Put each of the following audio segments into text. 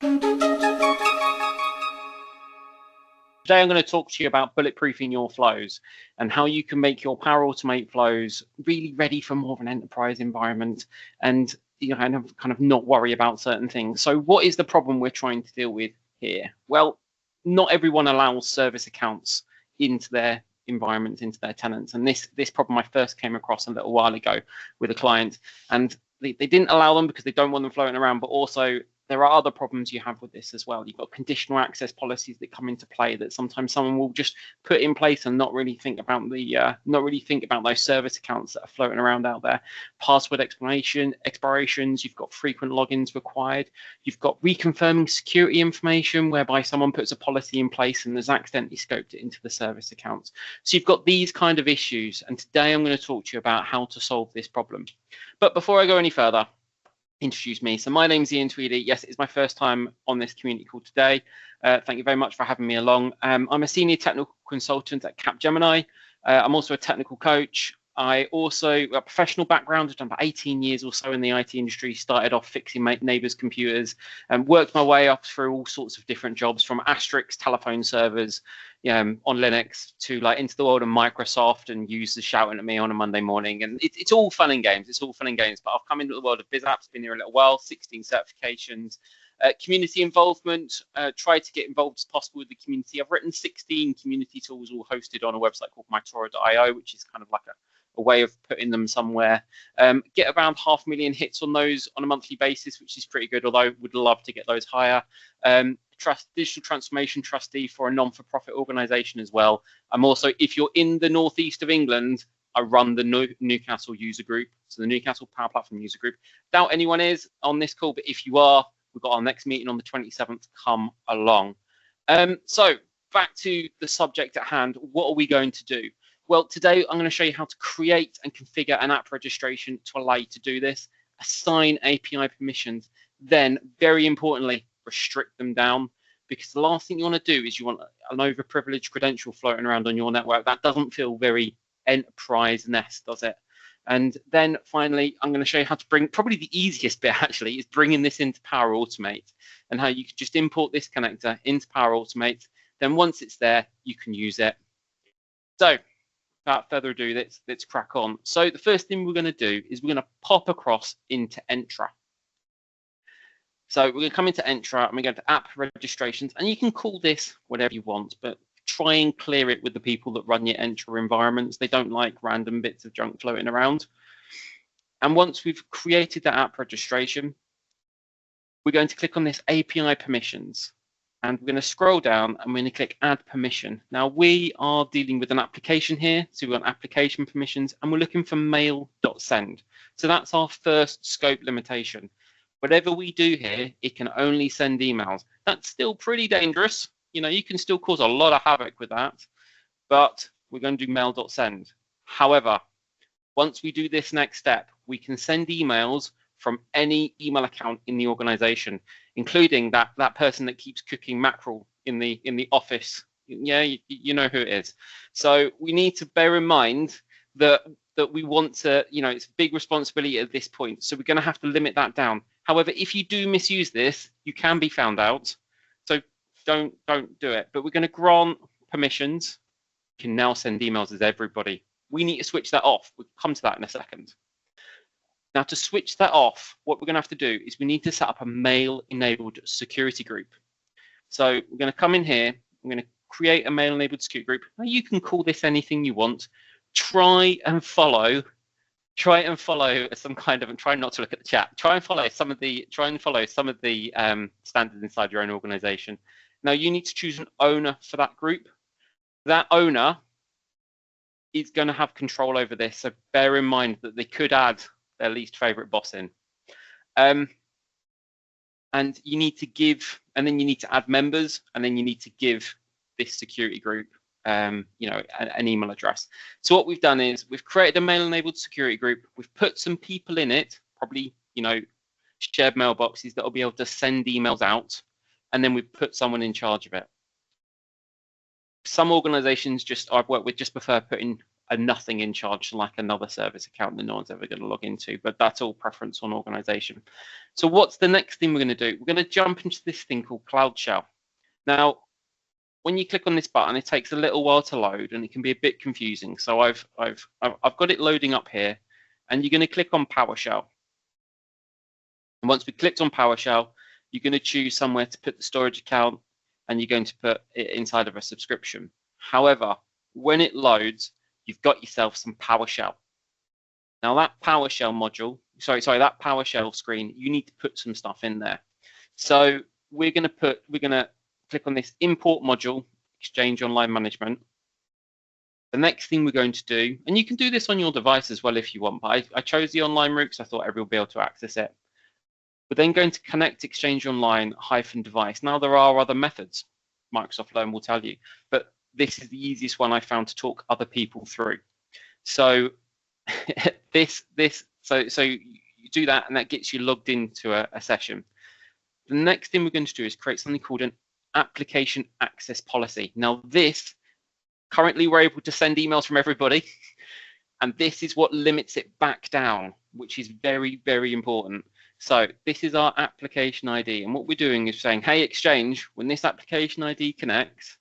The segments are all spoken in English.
Today, I'm going to talk to you about bulletproofing your flows and how you can make your Power Automate flows really ready for more of an enterprise environment and kind of not worry about certain things. So what is the problem we're trying to deal with here? Well, not everyone allows service accounts into their environments, into their tenants. And this problem I first came across a little while ago with a client, and they didn't allow them because they don't want them floating around, but also there are other problems you have with this as well. You've got conditional access policies that come into play that sometimes someone will just put in place and not really think about those service accounts that are floating around out there. Password expirations, you've got frequent logins required, you've got reconfirming security information whereby someone puts a policy in place and has accidentally scoped it into the service accounts. So you've got these kind of issues, and today I'm going to talk to you about how to solve this problem. But before I go any further, introduce me. So my name's Ian Tweedy. Yes, it's my first time on this community call today. Thank you very much for having me along. I'm a senior technical consultant at Capgemini. I'm also a technical coach. I also a professional background. I've done about 18 years or so in the IT industry. Started off fixing my neighbours' computers and worked my way up through all sorts of different jobs, from Asterix telephone servers on Linux to like into the world of Microsoft and users shouting at me on a Monday morning. And it's all fun and games. It's all fun and games. But I've come into the world of biz apps, been here a little while, 16 certifications. Community involvement, try to get involved as possible with the community. I've written 16 community tools all hosted on a website called mytora.io, which is kind of like a way of putting them somewhere. Get around 500,000 hits on those on a monthly basis, which is pretty good, although would love to get those higher. Digital transformation trustee for a non-for-profit organization as well. I'm also, if you're in the northeast of England, I run the Newcastle user group, so the Newcastle Power Platform user group. Doubt anyone is on this call, but if you are, we've got our next meeting on the 27th. Come along. So back to the subject at hand. What are we going to do? Well, today I'm going to show you how to create and configure an app registration to allow you to do this, assign API permissions, then very importantly, restrict them down, because the last thing you want to do is you want an overprivileged credential floating around on your network. That doesn't feel very enterprise-ness, does it? And then finally, I'm going to show you how to bring, probably the easiest bit actually, is bringing this into Power Automate and how you can just import this connector into Power Automate. Then once it's there, you can use it. So without further ado, let's crack on. So the first thing we're going to do is we're going to pop across into Entra. So we're going to come into Entra and we're going to app registrations, and you can call this whatever you want, but try and clear it with the people that run your Entra environments. They don't like random bits of junk floating around. And once we've created that app registration, we're going to click on this API permissions. And we're going to scroll down and we're going to click add permission. Now we are dealing with an application here. So we've got application permissions and we're looking for mail.send. So that's our first scope limitation. Whatever we do here, it can only send emails. That's still pretty dangerous. You know, you can still cause a lot of havoc with that, but we're going to do mail.send. However, once we do this next step, we can send emails from any email account in the organization, including that person that keeps cooking mackerel in the office. Yeah, you know who it is. So we need to bear in mind that we want to, it's a big responsibility at this point. So we're going to have to limit that down. However, if you do misuse this, you can be found out. So don't do it. But we're going to grant permissions. You can now send emails as everybody. We need to switch that off. We'll come to that in a second. Now, to switch that off, what we're going to have to do is we need to set up a mail-enabled security group. So we're going to come in here. I'm going to create a mail-enabled security group. Now, you can call this anything you want. Try and follow some kind of, and try not to look at the chat. Try and follow some of the standards inside your own organization. Now, you need to choose an owner for that group. That owner is going to have control over this. So bear in mind that they could add their least favorite boss in. And you need to give, and then you need to add members, and then you need to give this security group, an email address. So what we've done is we've created a mail-enabled security group. We've put some people in it, probably, shared mailboxes that will be able to send emails out, and then we've put someone in charge of it. Some organizations I've worked with just prefer putting a nothing in charge, like another service account that no one's ever going to log into, but that's all preference on organization. So what's the next thing we're going to do? We're going to jump into this thing called Cloud Shell. Now, when you click on this button, it takes a little while to load and it can be a bit confusing. So I've got it loading up here, and you're going to click on PowerShell. And once we clicked on PowerShell, you're going to choose somewhere to put the storage account, and you're going to put it inside of a subscription. However, when it loads, you've got yourself some PowerShell. Now that PowerShell module, that PowerShell screen, you need to put some stuff in there. So we're going to click on this import module, Exchange Online Management. The next thing we're going to do, and you can do this on your device as well if you want, but I chose the online route because I thought everyone would be able to access it. We're then going to connect Exchange Online -device. Now there are other methods, Microsoft Learn will tell you, but this is the easiest one I found to talk other people through. So so you do that, and that gets you logged into a session. The next thing we're going to do is create something called an application access policy. Now this, currently we're able to send emails from everybody, and this is what limits it back down, which is very, very important. So this is our application ID, and what we're doing is saying, hey Exchange, when this application ID connects,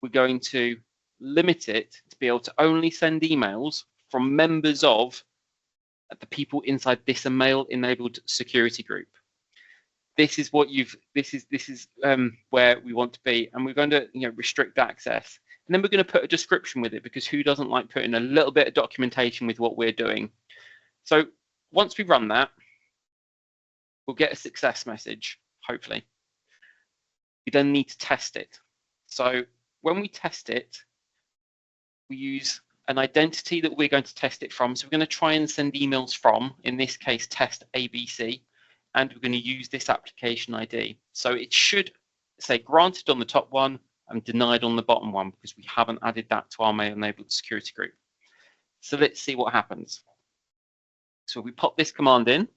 we're going to limit it to be able to only send emails from members of the people inside this email enabled security group. This is what this is where we want to be, and we're going to restrict access, and then we're going to put a description with it, because who doesn't like putting a little bit of documentation with what we're doing? So once we run that, we'll get a success message, hopefully. We then need to test it. So when we test it, we use an identity that we're going to test it from. So we're going to try and send emails from, in this case, test ABC, and we're going to use this application ID. So it should say granted on the top one and denied on the bottom one, because we haven't added that to our mail-enabled security group. So let's see what happens. So we pop this command in.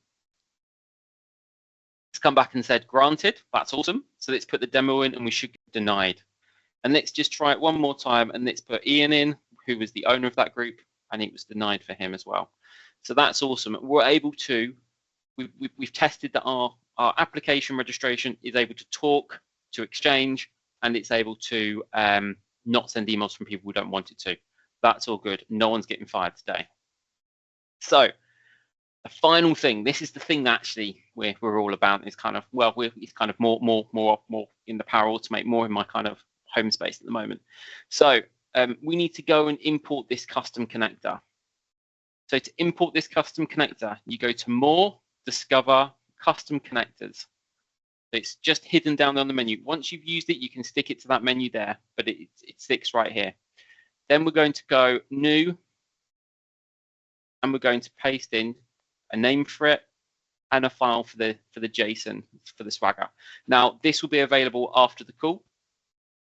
It's come back and said granted. That's awesome. So let's put the demo in, and we should get denied. And let's just try it one more time, and let's put Ian in, who was the owner of that group, and it was denied for him as well. So that's awesome. We're able to, we've tested that our application registration is able to talk to Exchange, and it's able to not send emails from people who don't want it to. That's all good. No one's getting fired today. So the final thing, this is the thing that actually we're all about, is kind of, well, it's kind of more in the Power Automate, more in my kind of home space at the moment. So we need to go and import this custom connector. So to import this custom connector, you go to More, Discover, Custom Connectors. It's just hidden down on the menu. Once you've used it, you can stick it to that menu there, but it sticks right here. Then we're going to go New, and we're going to paste in a name for it and a file for the JSON, for the Swagger. Now this will be available after the call,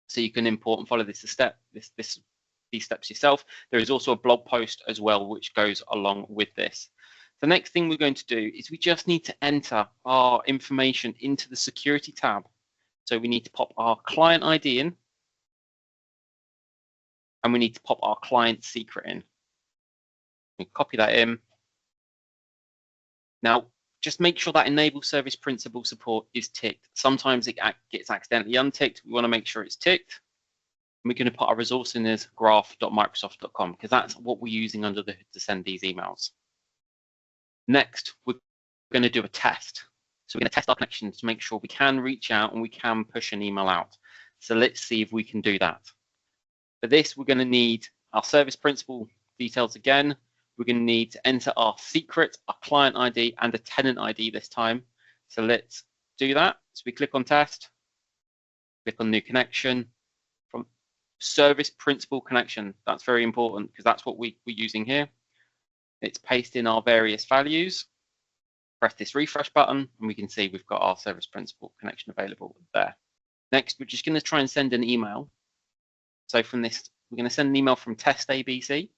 so you can import and follow these steps yourself. There is also a blog post as well which goes along with this. The next thing we're going to do is we just need to enter our information into the security tab. So we need to pop our client ID in, and we need to pop our client secret in. We copy that in. Now, just make sure that Enable Service Principal Support is ticked. Sometimes it gets accidentally unticked. We want to make sure it's ticked. And we're going to put our resource in as graph.microsoft.com, because that's what we're using under the hood to send these emails. Next, we're going to do a test. So we're going to test our connections to make sure we can reach out and we can push an email out. So let's see if we can do that. For this, we're going to need our service principal details again. We're going to need to enter our secret, our client ID, and a tenant ID this time. So let's do that. So we click on test, click on new connection, from service principal connection. That's very important, because that's what we're using here. Let's paste in our various values, press this refresh button, and we can see we've got our service principal connection available there. Next, we're just going to try and send an email. So from this, we're going to send an email from test ABC.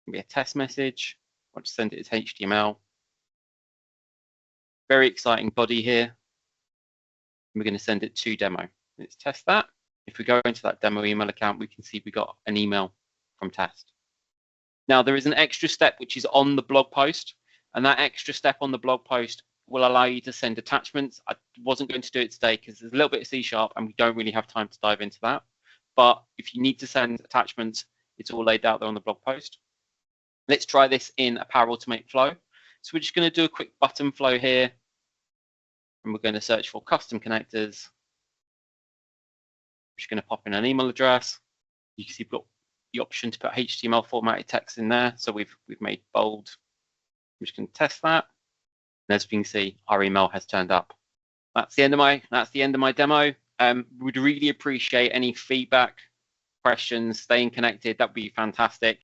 It'll be a test message. I'll just send it as HTML. Very exciting body here. We're going to send it to demo. Let's test that. If we go into that demo email account, we can see we got an email from test. Now, there is an extra step which is on the blog post, and that extra step on the blog post will allow you to send attachments. I wasn't going to do it today because there's a little bit of C# and we don't really have time to dive into that. But if you need to send attachments, it's all laid out there on the blog post. Let's try this in a Power Automate flow. So we're just going to do a quick button flow here, and we're going to search for custom connectors. I'm just going to pop in an email address. You can see we've got the option to put HTML formatted text in there. So we've made bold. I'm just going to test that. And as you can see, our email has turned up. That's the end of my demo. Would really appreciate any feedback, questions, staying connected. That would be fantastic.